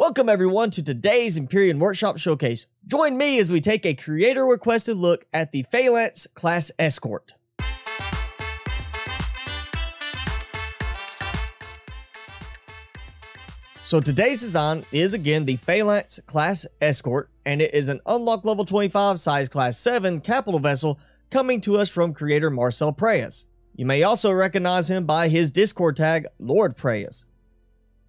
Welcome everyone to today's Empyrion Workshop Showcase. Join me as we take a creator requested look at the Phalanx class Escort. So today's design is again the Phalanx class Escort, and it is an unlocked level 25 size class 7 capital vessel coming to us from creator Marcel Prayas. You may also recognize him by his Discord tag Lord Prayas.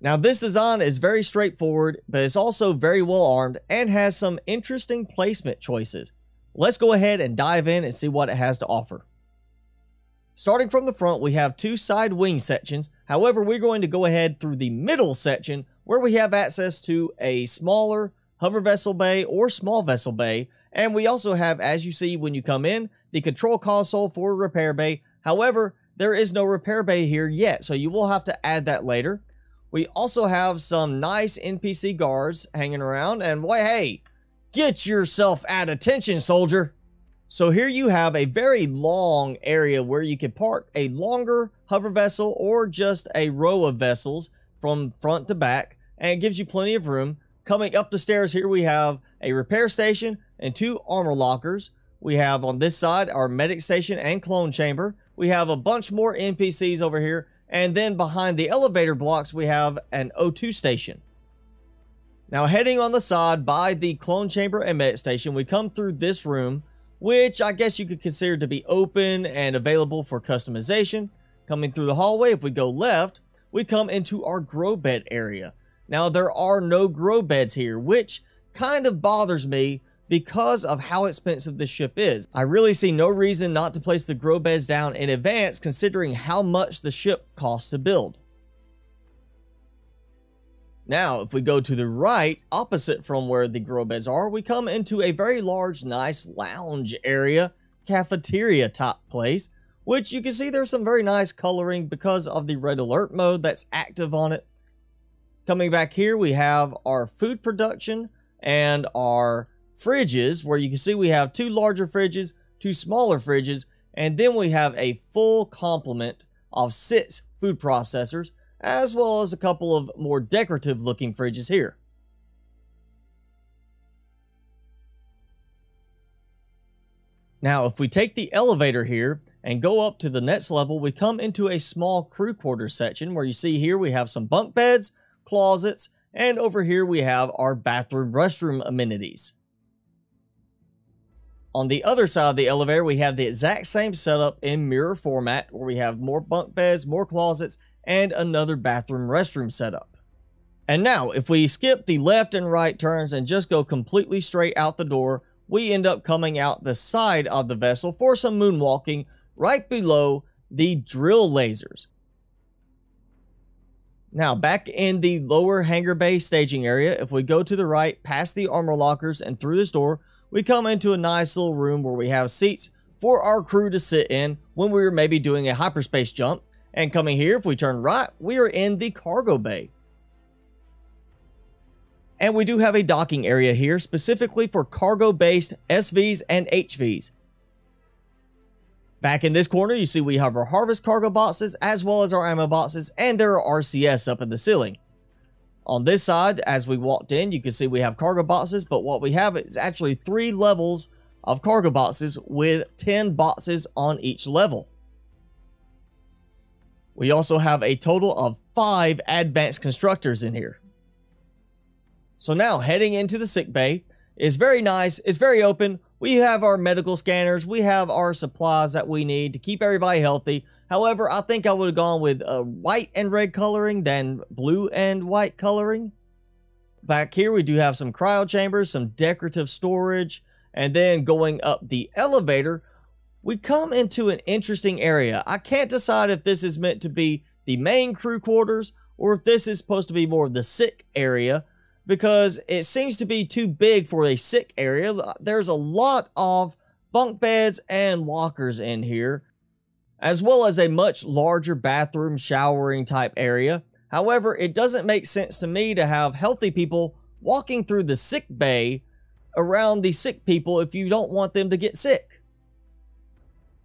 Now this design is very straightforward, but it's also very well armed and has some interesting placement choices. Let's go ahead and dive in and see what it has to offer. Starting from the front, we have two side wing sections. However, we're going to go ahead through the middle section where we have access to a smaller hover vessel bay or small vessel bay. And we also have, as you see when you come in, the control console for repair bay. However, there is no repair bay here yet, so you will have to add that later. We also have some nice NPC guards hanging around, and boy, hey, get yourself at attention, soldier. So here you have a very long area where you can park a longer hover vessel or just a row of vessels from front to back, and it gives you plenty of room. Coming up the stairs here, we have a repair station and two armor lockers. We have on this side our medic station and clone chamber. We have a bunch more NPCs over here. And then behind the elevator blocks, we have an O2 station. Now heading on the side by the clone chamber and medic station, we come through this room, which I guess you could consider to be open and available for customization. Coming through the hallway, if we go left, we come into our grow bed area. Now there are no grow beds here, which kind of bothers me because of how expensive this ship is. I really see no reason not to place the grow beds down in advance considering how much the ship costs to build. Now, if we go to the right, opposite from where the grow beds are, we come into a very large, nice lounge area, cafeteria type place, which you can see there's some very nice coloring because of the red alert mode that's active on it. Coming back here, we have our food production and our fridges, where you can see we have two larger fridges, two smaller fridges, and then we have a full complement of 6 food processors, as well as a couple of more decorative looking fridges here. Now, if we take the elevator here and go up to the next level, we come into a small crew quarters section where you see here we have some bunk beds, closets, and over here we have our bathroom restroom amenities. On the other side of the elevator, we have the exact same setup in mirror format where we have more bunk beds, more closets, and another bathroom restroom setup. And now, if we skip the left and right turns and just go completely straight out the door, we end up coming out the side of the vessel for some moonwalking right below the drill lasers. Now, back in the lower hangar bay staging area, if we go to the right, past the armor lockers and through this door, we come into a nice little room where we have seats for our crew to sit in when we were maybe doing a hyperspace jump. And coming here, if we turn right, we are in the cargo bay. And we do have a docking area here specifically for cargo-based SVs and HVs. Back in this corner, you see we have our harvest cargo boxes as well as our ammo boxes, and there are RCS up in the ceiling. On this side, as we walked in, you can see we have cargo boxes, but what we have is actually 3 levels of cargo boxes with 10 boxes on each level. We also have a total of 5 advanced constructors in here. So now heading into the sick bay is very nice, it's very open. We have our medical scanners, we have our supplies that we need to keep everybody healthy. However, I think I would have gone with white and red coloring than blue and white coloring. Back here we do have some cryo chambers, some decorative storage, and then going up the elevator, we come into an interesting area. I can't decide if this is meant to be the main crew quarters or if this is supposed to be more of the sick area, because it seems to be too big for a sick area. There's a lot of bunk beds and lockers in here, as well as a much larger bathroom showering type area. However, it doesn't make sense to me to have healthy people walking through the sick bay around the sick people if you don't want them to get sick.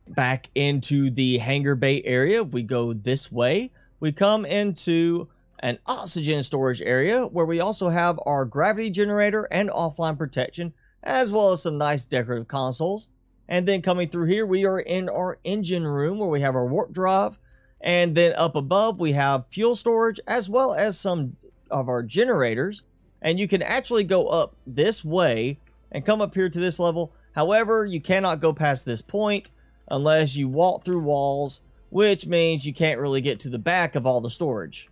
Back into the hangar bay area, if we go this way, we come into an oxygen storage area where we also have our gravity generator and offline protection, as well as some nice decorative consoles. And then coming through here, we are in our engine room where we have our warp drive. And then up above, we have fuel storage as well as some of our generators. And you can actually go up this way and come up here to this level. However, you cannot go past this point unless you walk through walls, which means you can't really get to the back of all the storage.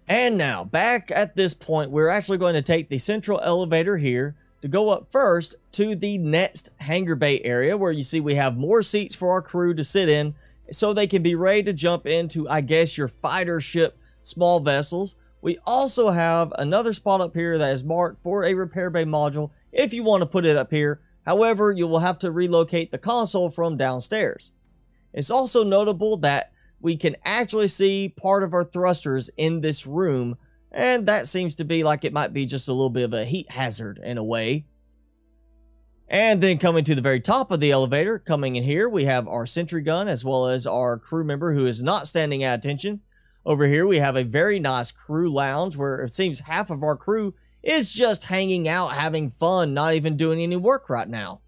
And now, back at this point, we're actually going to take the central elevator here to go up first to the next hangar bay area, where you see we have more seats for our crew to sit in so they can be ready to jump into, I guess, your fighter ship small vessels. We also have another spot up here that is marked for a repair bay module if you want to put it up here. However, you will have to relocate the console from downstairs. It's also notable that we can actually see part of our thrusters in this room, and that seems to be like it might be just a little bit of a heat hazard in a way. And then coming to the very top of the elevator, coming in here, we have our sentry gun as well as our crew member who is not standing at attention. Over here, we have a very nice crew lounge where it seems half of our crew is just hanging out, having fun, not even doing any work right now.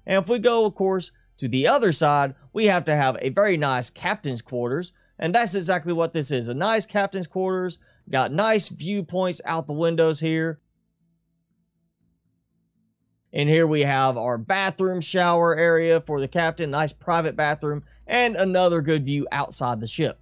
And if we go, of course, to the other side, we have to have a very nice captain's quarters. And that's exactly what this is, a nice captain's quarters. Got nice viewpoints out the windows here. And here we have our bathroom shower area for the captain, nice private bathroom, and another good view outside the ship.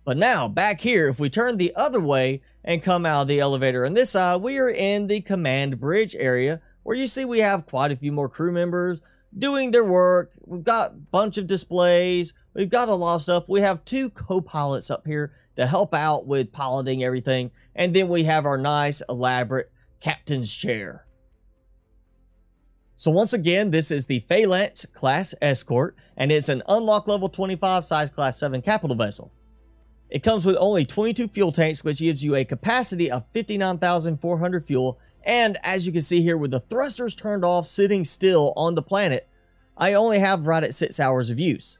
But now, back here, if we turn the other way and come out of the elevator on this side, we are in the command bridge area, where you see we have quite a few more crew members doing their work. We've got a bunch of displays. We've got a lot of stuff. We have 2 co-pilots up here to help out with piloting everything. And then we have our nice, elaborate captain's chair. So once again, this is the Phalanx class Escort, and it's an unlock level 25 size class 7 capital vessel. It comes with only 22 fuel tanks, which gives you a capacity of 59,400 fuel. And as you can see here, with the thrusters turned off, sitting still on the planet, I only have right at 6 hours of use.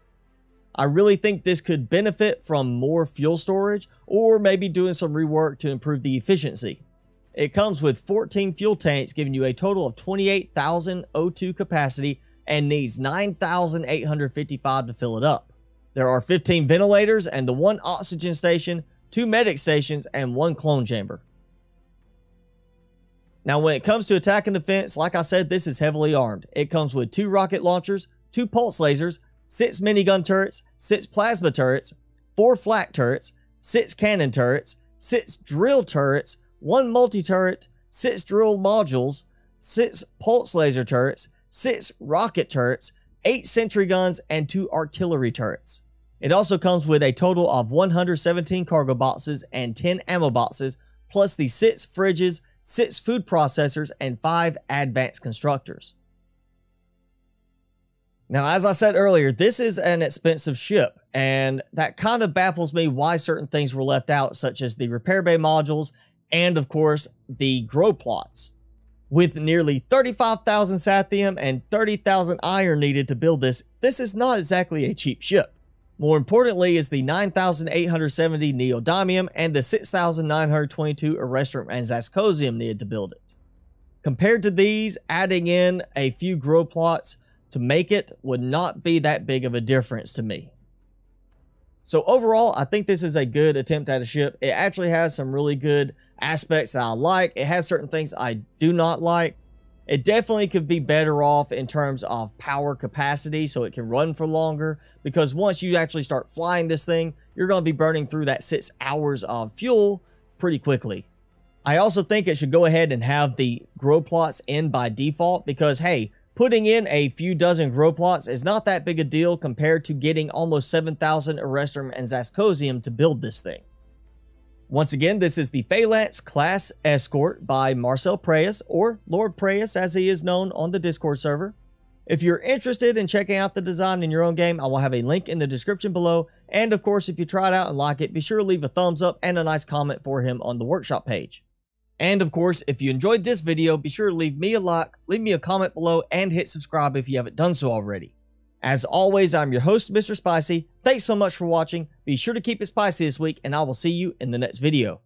I really think this could benefit from more fuel storage, or maybe doing some rework to improve the efficiency. It comes with 14 fuel tanks, giving you a total of 28,000 O2 capacity and needs 9,855 to fill it up. There are 15 ventilators and the 1 oxygen station, 2 medic stations, and 1 clone chamber. Now, when it comes to attack and defense, like I said, this is heavily armed. It comes with 2 rocket launchers, 2 pulse lasers, 6 minigun turrets, 6 plasma turrets, 4 flak turrets, 6 cannon turrets, 6 drill turrets, 1 multi-turret, 6 drill modules, 6 pulse laser turrets, 6 rocket turrets, 8 sentry guns, and 2 artillery turrets. It also comes with a total of 117 cargo boxes and 10 ammo boxes, plus the 6 fridges, 6 food processors, and 5 advanced constructors. Now, as I said earlier, this is an expensive ship, and that kind of baffles me why certain things were left out, such as the repair bay modules and, of course, the grow plots. With nearly 35,000 sathium and 30,000 iron needed to build this, this is not exactly a cheap ship. More importantly is the 9,870 neodymium and the 6,922 erestrum and zascosium needed to build it. Compared to these, adding in a few grow plots to make it would not be that big of a difference to me. So overall, I think this is a good attempt at a ship. It actually has some really good aspects that I like. It has certain things I do not like. It definitely could be better off in terms of power capacity so it can run for longer, because once you actually start flying this thing, you're going to be burning through that 6 hours of fuel pretty quickly. I also think it should go ahead and have the grow plots in by default, because hey, putting in a few dozen grow plots is not that big a deal compared to getting almost 7,000 erestrum and zascosium to build this thing. Once again, this is the Phalanx class Escort by Marcel Prayas, or Lord Prayas as he is known on the Discord server. If you're interested in checking out the design in your own game, I will have a link in the description below. And of course, if you try it out and like it, be sure to leave a thumbs up and a nice comment for him on the workshop page. And of course, if you enjoyed this video, be sure to leave me a like, leave me a comment below, and hit subscribe if you haven't done so already. As always, I'm your host, Mr. Spicy. Thanks so much for watching. Be sure to keep it spicy this week, and I will see you in the next video.